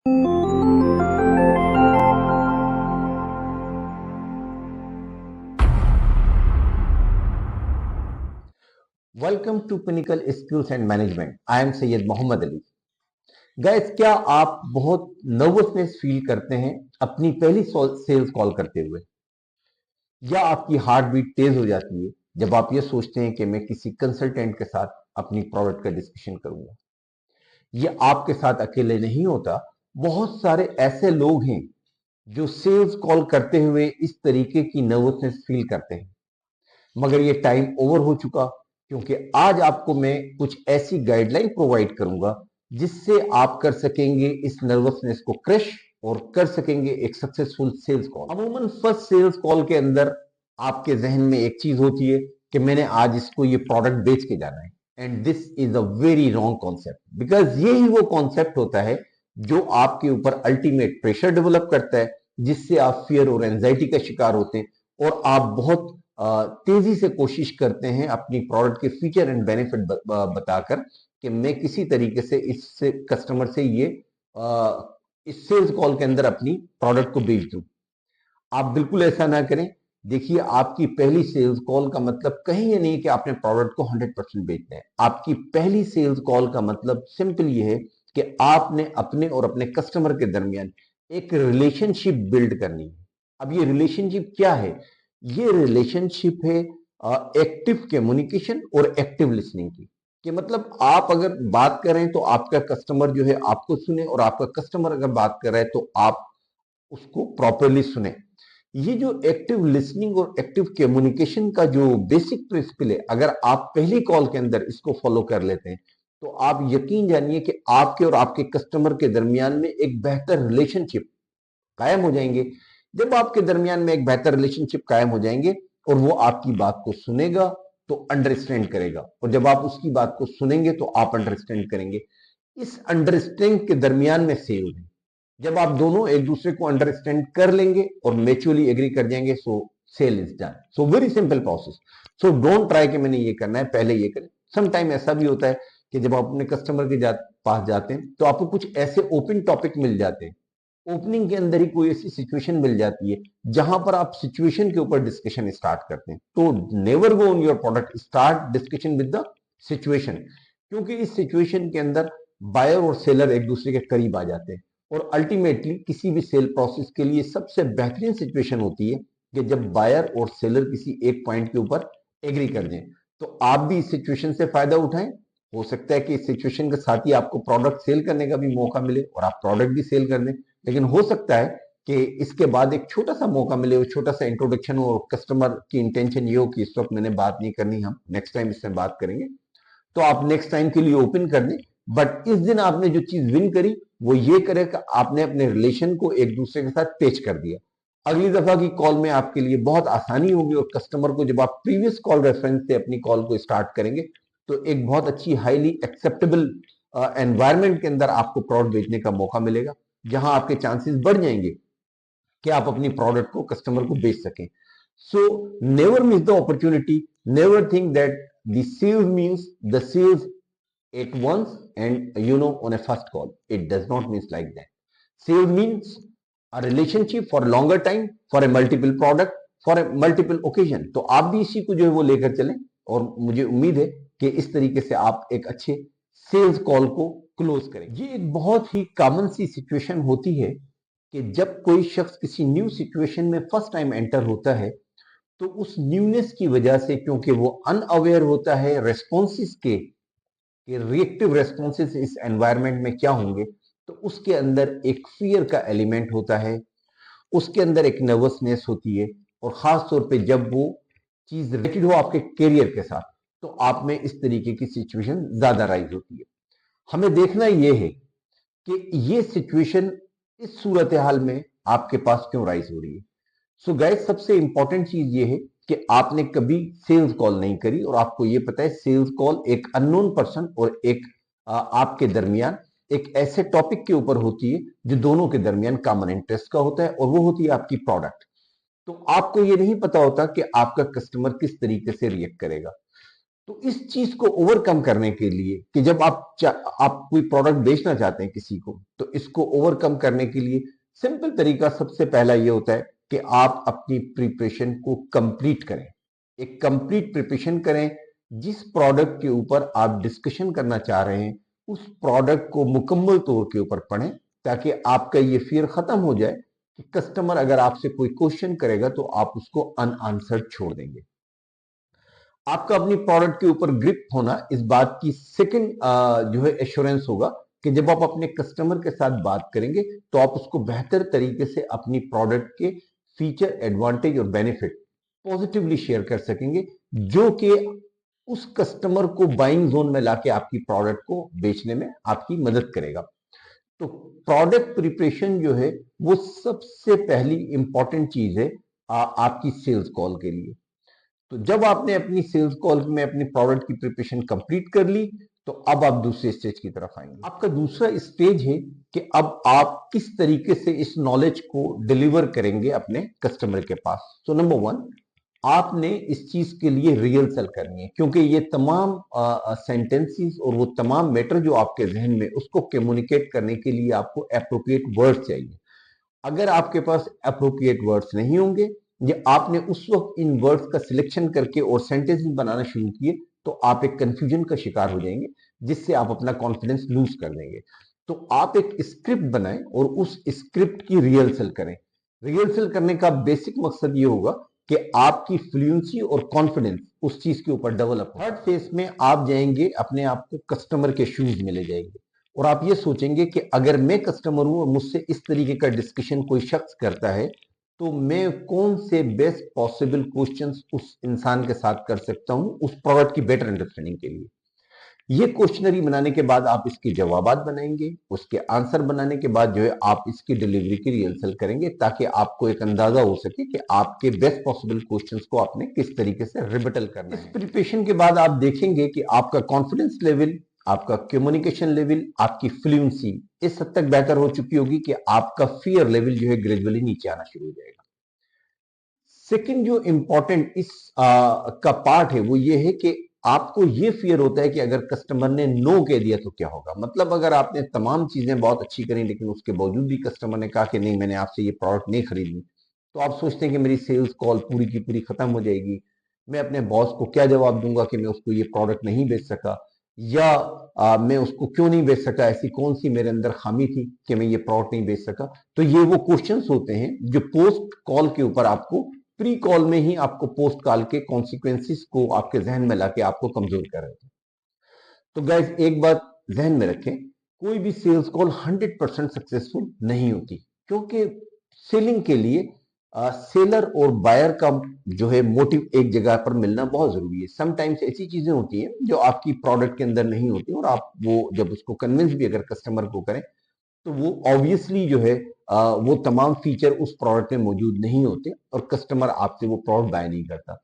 Welcome to pinnacle skills and management. I am Syed Mohammad Ali. Guys, क्या आप बहुत नर्वसनेस फील करते हैं अपनी पहली सेल्स कॉल करते हुए, या आपकी हार्ट बीट तेज हो जाती है जब आप ये सोचते हैं कि मैं किसी कंसल्टेंट के साथ अपनी प्रोडक्ट का डिस्कशन करूंगा? ये आपके साथ अकेले नहीं होता। बहुत सारे ऐसे लोग हैं जो सेल्स कॉल करते हुए इस तरीके की नर्वसनेस फील करते हैं, मगर ये टाइम ओवर हो चुका, क्योंकि आज आपको मैं कुछ ऐसी गाइडलाइन प्रोवाइड करूंगा जिससे आप कर सकेंगे इस नर्वसनेस को क्रश और कर सकेंगे एक सक्सेसफुल सेल्स कॉल। अमूमन फर्स्ट सेल्स कॉल के अंदर आपके जहन में एक चीज होती है कि मैंने आज इसको ये प्रोडक्ट बेच के जाना है, and this is a very wrong concept, because ये ही वो कॉन्सेप्ट होता है जो आपके ऊपर अल्टीमेट प्रेशर डेवलप करता है, जिससे आप फियर और एंजाइटी का शिकार होते हैं और आप बहुत तेजी से कोशिश करते हैं अपनी प्रोडक्ट के फीचर एंड बेनिफिट बताकर कि मैं किसी तरीके से इस कस्टमर से ये इस सेल्स कॉल के अंदर अपनी प्रोडक्ट को बेच दूं। आप बिल्कुल ऐसा ना करें। देखिए, आपकी पहली सेल्स कॉल का मतलब कहीं ये नहीं कि आपने प्रोडक्ट को 100% बेचना है। आपकी पहली सेल्स कॉल का मतलब सिंपल ये है कि आपने अपने और अपने कस्टमर के दरमियान एक रिलेशनशिप बिल्ड करनी है। अब ये रिलेशनशिप क्या है? ये रिलेशनशिप है एक्टिव कम्युनिकेशन और एक्टिव लिसनिंग की। कि मतलब आप अगर बात करें तो आपका कस्टमर जो है आपको सुने, और आपका कस्टमर अगर बात कर रहा है तो आप उसको प्रॉपरली सुने। ये जो एक्टिव लिसनिंग और एक्टिव कम्युनिकेशन का जो बेसिक प्रिंसिपल है, अगर आप पहली कॉल के अंदर इसको फॉलो कर लेते हैं तो आप यकीन जानिए कि आपके और आपके कस्टमर के दरमियान में एक बेहतर रिलेशनशिप कायम हो जाएंगे। जब आपके दरमियान में एक बेहतर रिलेशनशिप कायम हो जाएंगे और वो आपकी बात को सुनेगा तो अंडरस्टैंड करेगा, और जब आप उसकी बात को सुनेंगे तो आप अंडरस्टैंड करेंगे। इस अंडरस्टैंड के दरमियान में सेल है। जब आप दोनों एक दूसरे को अंडरस्टैंड कर लेंगे और म्यूचुअली एग्री कर जाएंगे, so sale is done. So very simple process. So don't try कि मैंने ये करना है, पहले ये करें। सम टाइम ऐसा भी होता है कि जब आप अपने कस्टमर के पास जाते हैं तो आपको कुछ ऐसे ओपन टॉपिक मिल जाते हैं, ओपनिंग के अंदर ही कोई ऐसी सिचुएशन मिल जाती है जहां पर आप सिचुएशन के ऊपर डिस्कशन स्टार्ट करते हैं। तो never go on your product, start discussion with the situation, क्योंकि इस सिचुएशन के अंदर बायर और सेलर एक दूसरे के करीब आ जाते हैं। और अल्टीमेटली किसी भी सेल प्रोसेस के लिए सबसे बेहतरीन सिचुएशन होती है कि जब बायर और सेलर किसी एक पॉइंट के ऊपर एग्री कर दें। तो आप भी इस सिचुएशन से फायदा उठाएं। हो सकता है कि इस सिचुएशन के साथ ही आपको प्रोडक्ट सेल करने का भी मौका मिले और आप प्रोडक्ट भी सेल कर दें, लेकिन हो सकता है कि इसके बाद एक छोटा सा मौका मिले, और छोटा सा इंट्रोडक्शन हो, और कस्टमर की इंटेंशन ये हो कि इस वक्त मैंने बात नहीं करनी, हम नेक्स्ट टाइम इससे बात करेंगे, तो आप नेक्स्ट टाइम के लिए ओपन कर दें। बट इस दिन आपने जो चीज विन करी वो ये करे कि आपने अपने रिलेशन को एक दूसरे के साथ पेच कर दिया। अगली दफा की कॉल में आपके लिए बहुत आसानी होगी, और कस्टमर को जब आप प्रीवियस कॉल रेफरेंस से अपनी कॉल को स्टार्ट करेंगे तो एक बहुत अच्छी हाईली एक्सेप्टेबल एनवायरमेंट के अंदर आपको प्रोडक्ट बेचने का मौका मिलेगा, जहां आपके चांसेस बढ़ जाएंगे कि आप अपनी प्रोडक्ट को कस्टमर को बेच सकें। So never miss the opportunity, never think that the sales means the sales at once and on a first call. It does not mean like that. Sales means a relationship for a longer time, for a multiple product, for a multiple occasion. तो आप भी इसी को जो है वो लेकर चलें, और मुझे उम्मीद है कि इस तरीके से आप एक अच्छे सेल्स कॉल को क्लोज करें। ये एक बहुत ही कॉमन सी सिचुएशन होती है कि जब कोई शख्स किसी न्यू सिचुएशन में फर्स्ट टाइम एंटर होता है तो उस न्यूनेस की वजह से, क्योंकि वो अनअवेयर होता है रेस्पॉन्सेस के कि रिएक्टिव रेस्पॉन्सेस इस एनवायरनमेंट में क्या होंगे, तो उसके अंदर एक फियर का एलिमेंट होता है, उसके अंदर एक नर्वसनेस होती है, और खास तौर पे जब वो चीज रिलेटेड हो आपके करियर के साथ तो आप में इस तरीके की सिचुएशन ज्यादा राइज होती है। हमें देखना यह है कि ये सिचुएशन इस सूरत हाल में आपके पास क्यों राइज हो रही है। सो गाइस, सबसे इंपॉर्टेंट चीज ये है कि आपने कभी सेल्स कॉल नहीं करी, और आपको ये पता है सेल्स कॉल एक अननोन पर्सन और एक आपके दरमियान एक ऐसे टॉपिक के ऊपर होती है जो दोनों के दरमियान कॉमन इंटरेस्ट का होता है, और वो होती है आपकी प्रोडक्ट। तो आपको ये नहीं पता होता कि आपका कस्टमर किस तरीके से रिएक्ट करेगा। तो इस चीज को ओवरकम करने के लिए कि जब आप कोई प्रोडक्ट बेचना चाहते हैं किसी को, तो इसको ओवरकम करने के लिए सिंपल तरीका सबसे पहला ये होता है कि आप अपनी प्रिपरेशन को कंप्लीट करें। एक कंप्लीट प्रिपरेशन करें। जिस प्रोडक्ट के ऊपर आप डिस्कशन करना चाह रहे हैं उस प्रोडक्ट को मुकम्मल तौर के ऊपर पढ़ें, ताकि आपका ये फियर खत्म हो जाए कि कस्टमर अगर आपसे कोई क्वेश्चन करेगा तो आप उसको अनआंसर्ड छोड़ देंगे। आपका अपनी प्रोडक्ट के ऊपर ग्रिप होना इस बात की सेकंड जो है एश्योरेंस होगा कि जब आप अपने कस्टमर के साथ बात करेंगे तो आप उसको बेहतर तरीके से अपनी प्रोडक्ट के फीचर, एडवांटेज और बेनिफिट पॉजिटिवली शेयर कर सकेंगे, जो कि उस कस्टमर को बाइंग जोन में लाके आपकी प्रोडक्ट को बेचने में आपकी मदद करेगा। तो प्रोडक्ट प्रिपरेशन जो है वो सबसे पहली इंपॉर्टेंट चीज है आपकी सेल्स कॉल के लिए। तो जब आपने अपनी सेल्स कॉल में अपनी प्रोडक्ट की प्रिपरेशन कंप्लीट कर ली, तो अब आप दूसरे स्टेज की तरफ आएंगे। आपका दूसरा स्टेज है कि अब आप किस तरीके से इस नॉलेज को डिलीवर करेंगे अपने कस्टमर के पास। तो नंबर वन, आपने इस चीज के लिए रियल सेल करनी है, क्योंकि ये तमाम सेंटेंसेस और वो तमाम मैटर जो आपके जहन में उसको कम्युनिकेट करने के लिए आपको एप्रोप्रिएट वर्ड्स चाहिए। अगर आपके पास अप्रोप्रिएट वर्ड्स नहीं होंगे या आपने उस वक्त इन वर्ड्स का सिलेक्शन करके और सेंटेंसेस बनाना शुरू किए, तो आप एक कंफ्यूजन का शिकार हो जाएंगे, जिससे आप अपना कॉन्फिडेंस लूज कर देंगे। तो आप एक स्क्रिप्ट बनाएं और उस स्क्रिप्ट की रिहर्सल करें। रिहर्सल करने का बेसिक मकसद ये होगा कि आपकी फ्लुएंसी और कॉन्फिडेंस उस चीज के ऊपर डेवलप हो। थर्ड फेज में आप जाएंगे, अपने आप को कस्टमर के शूज में ले जाएंगे और आप ये सोचेंगे कि अगर मैं कस्टमर हूं और मुझसे इस तरीके का डिस्कशन कोई शख्स करता है, तो मैं कौन से बेस्ट पॉसिबल क्वेश्चंस उस इंसान के साथ कर सकता हूं उस प्रोडक्ट की बेटर अंडरस्टैंडिंग के लिए। ये क्वेश्चनरी बनाने के बाद आप इसके जवाबात बनाएंगे, उसके आंसर बनाने के बाद जो है आप इसकी डिलीवरी की रिहर्सल करेंगे, ताकि आपको एक अंदाजा हो सके कि आपके बेस्ट पॉसिबल क्वेश्चंस को आपने किस तरीके से रिबटल करना है। इस प्रिपरेशन के बाद आप देखेंगे कि आपका कॉन्फिडेंस लेवल, आपका कम्युनिकेशन लेवल, आपकी फ्लुएंसी इस हद तक बेहतर हो चुकी होगी कि आपका फियर लेवल जो है ग्रेजुअली नीचे आना शुरू हो जाएगा। सेकंड जो इंपॉर्टेंट इस का पार्ट है वो ये है कि आपको ये फियर होता है कि अगर कस्टमर ने नो कह दिया तो क्या होगा। मतलब अगर आपने तमाम चीजें बहुत अच्छी करी लेकिन उसके बावजूद भी कस्टमर ने कहा कि नहीं, मैंने आपसे ये प्रोडक्ट नहीं खरीदनी, तो आप सोचते हैं कि मेरी सेल्स कॉल पूरी की पूरी खत्म हो जाएगी, मैं अपने बॉस को क्या जवाब दूंगा कि मैं उसको ये प्रोडक्ट नहीं बेच सका, या मैं उसको क्यों नहीं बेच सका, ऐसी कौन सी मेरे अंदर खामी थी कि मैं ये प्रोडक्ट नहीं बेच सका। तो ये वो क्वेश्चंस होते हैं जो पोस्ट कॉल के ऊपर आपको, प्री कॉल में ही आपको पोस्ट कॉल के कॉन्सिक्वेंसेस को आपके जहन में लाके आपको कमजोर कर रहे थे। तो गाइज एक बात जहन में रखें, कोई भी सेल्स कॉल 100% सक्सेसफुल नहीं होती, क्योंकि सेलिंग के लिए सेलर और बायर का जो है मोटिव एक जगह पर मिलना बहुत जरूरी है। समटाइम्स ऐसी चीजें होती हैं जो आपकी प्रोडक्ट के अंदर नहीं होती और आप वो जब उसको कन्विंस भी अगर कस्टमर को करें तो वो ऑब्वियसली जो है वो तमाम फीचर उस प्रोडक्ट में मौजूद नहीं होते और कस्टमर आपसे वो प्रोडक्ट बाय नहीं करता।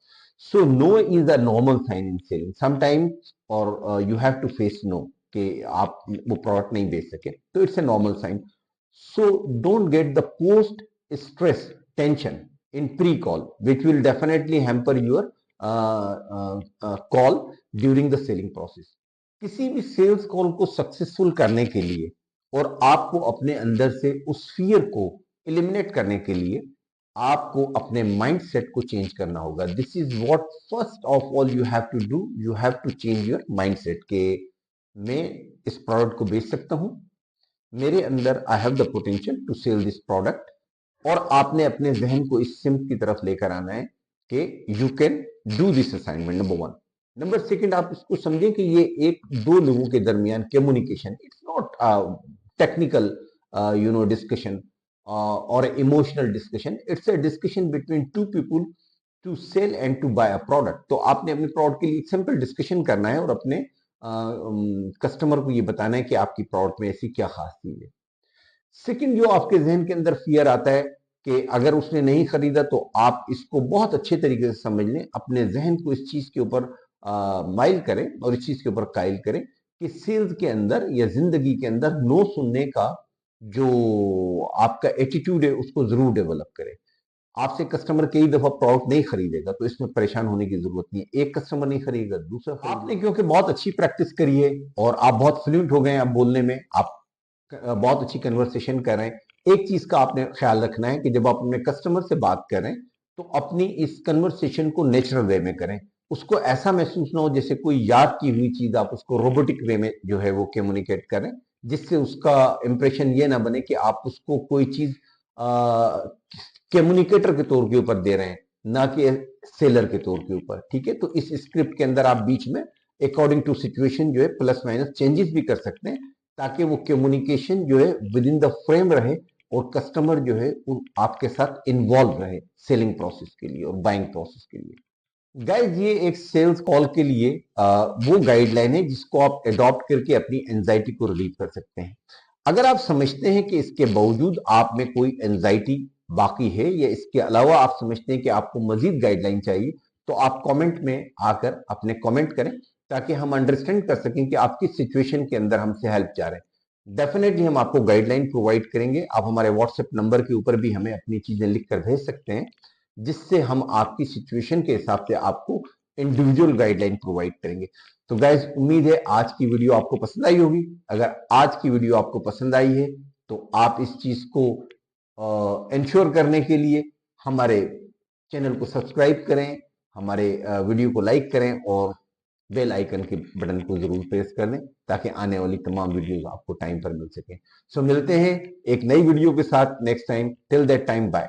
So no is a normal sign in selling sometimes, और you have to face no कि आप वो प्रोडक्ट नहीं बेच सके, तो it's a normal sign. So don't get the post stress tension in pre call which will definitely hamper your call during the selling process. किसी भी सेल्स कॉल को सक्सेसफुल करने के लिए और आपको अपने अंदर से उस फियर को एलिमिनेट करने के लिए आपको अपने माइंड सेट को चेंज करना होगा। This is what first of all you have to do, you have to change your mind set के मैं इस प्रोडक्ट को बेच सकता हूं, मेरे अंदर I have the potential to sell this product. और आपने अपने जहन को इस सिम्त की तरफ लेकर आना है कि you can do this assignment, number one. Number second, आप इसको समझें कि ये एक दो लोगों के दरमियान communication, it's not technical discussion और emotional discussion, it's a discussion between two people to sell and to buy a product. तो आपने अपने प्रोडक्ट के लिए सिंपल डिस्कशन करना है और अपने कस्टमर को ये बताना है कि आपकी प्रोडक्ट में ऐसी क्या खास चीज है। सेकंड, जो आपके जहन के अंदर फियर आता है कि अगर उसने नहीं खरीदा, तो आप इसको बहुत अच्छे तरीके से समझ लें, अपने जहन को इस चीज के ऊपर माइल करें और इस चीज के ऊपर कायल करें कि सेल्स के अंदर या जिंदगी के अंदर नो सुनने का जो आपका एटीट्यूड है उसको जरूर डेवलप करें। आपसे कस्टमर कई दफा प्रोडक्ट नहीं खरीदेगा, तो इसमें परेशान होने की जरूरत नहीं है। एक कस्टमर नहीं खरीदेगा, दूसरा खरीदेगा। आपने क्योंकि बहुत अच्छी प्रैक्टिस करी है और आप बहुत फ्लुएंट हो गए हैं अब बोलने में, आप बहुत अच्छी कन्वर्सेशन कर रहे हैं। एक चीज का आपने ख्याल रखना है कि जब आप अपने कस्टमर से बात करें तो अपनी इस कन्वर्सेशन को नेचुरल वे में करें। उसको ऐसा महसूस ना हो जैसे कोई याद की हुई चीज आप उसको रोबोटिक वे में जो है वो कम्युनिकेट करें, जिससे उसका इंप्रेशन ये ना बने कि आप उसको कोई चीज कम्युनिकेटर के तौर के ऊपर दे रहे हैं, ना कि सेलर के तौर के ऊपर। ठीक है, तो इस स्क्रिप्ट के अंदर आप बीच में अकॉर्डिंग टू सिचुएशन जो है प्लस माइनस चेंजेस भी कर सकते हैं, ताकि वो कम्युनिकेशन जो है विद इन द फ्रेम रहे और कस्टमर जो है आपके साथ इन्वॉल्व रहे सेलिंग प्रोसेस के लिए और बाइंग प्रोसेस के लिए। गाइज ये एक सेल्स कॉल के लिए वो गाइडलाइन है जिसको आप अडॉप्ट करके अपनी एंजाइटी को रिलीव कर सकते हैं। अगर आप समझते हैं कि इसके बावजूद आप में कोई एंजाइटी बाकी है या इसके अलावा आप समझते हैं कि आपको मजीद गाइडलाइन चाहिए, तो आप कमेंट में आकर अपने कमेंट करें, ताकि हम अंडरस्टैंड कर सकें कि आप किस सिचुएशन के अंदर हमसे हेल्प चाह रहे हैं। डेफिनेटली हम आपको गाइडलाइन प्रोवाइड करेंगे। आप हमारे व्हाट्सएप नंबर के ऊपर भी हमें अपनी चीजें लिख कर भेज सकते हैं, जिससे हम आपकी सिचुएशन के हिसाब से आपको इंडिविजुअल गाइडलाइन प्रोवाइड करेंगे। तो गाइज उम्मीद है आज की वीडियो आपको पसंद आई होगी। अगर आज की वीडियो आपको पसंद आई है तो आप इस चीज को इंश्योर करने के लिए हमारे चैनल को सब्सक्राइब करें, हमारे वीडियो को लाइक करें और बेल आइकन के बटन को जरूर प्रेस कर दें, ताकि आने वाली तमाम वीडियोस आपको टाइम पर मिल सके। सो मिलते हैं एक नई वीडियो के साथ next time. Till that time, bye.